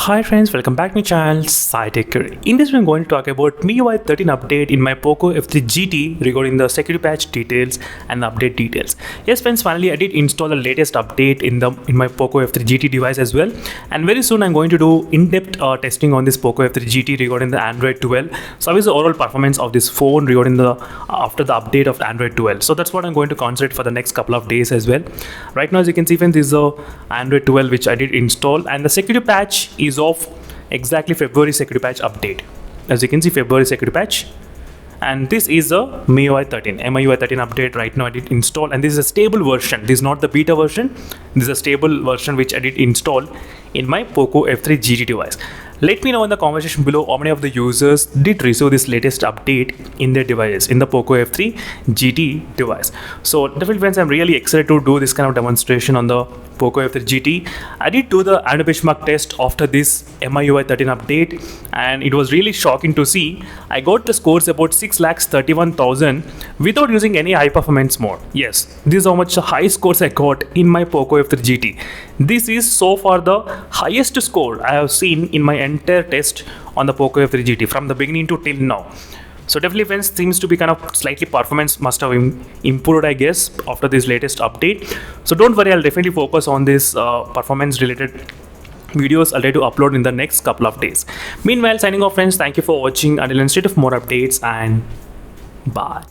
Hi friends, welcome back to my channel SciTech. In this video, I'm going to talk about Miui 13 update in my Poco F3 GT regarding the security patch details and the update details. Yes friends, finally I did install the latest update in my Poco F3 GT device as well, and very soon I'm going to do in-depth testing on this Poco F3 GT regarding the Android 12. So how is the overall performance of this phone regarding the after the update of Android 12? So that's what I'm going to concentrate for the next couple of days as well. Right now, as you can see friends, this is the Android 12 which I did install, and the security patch is of exactly February security patch update. As you can see, February security patch, and this is the MIUI 13 update. Right now I did install, and this is a stable version. This is not the beta version. This is a stable version which I did install in my Poco F3 GT device. Let me know in the comment section below how many of the users did receive this latest update in their devices, in the Poco F3 GT device. So definitely friends, I'm really excited to do this kind of demonstration on the Poco F3 GT. I did do the Android benchmark test after this MIUI 13 update, and it was really shocking to see I got the scores about 6,31,000 without using any high performance mode. Yes, this is how much high scores I got in my Poco F3 GT. This is so far the highest score I have seen in my entire test on the Poco F3 GT from the beginning to till now. So definitely friends, seems to be kind of slightly performance must have improved, I guess, after this latest update. So don't worry, I'll definitely focus on this performance related videos I'll try to upload in the next couple of days. Meanwhile, signing off friends, thank you for watching. Until instead of more updates, and bye.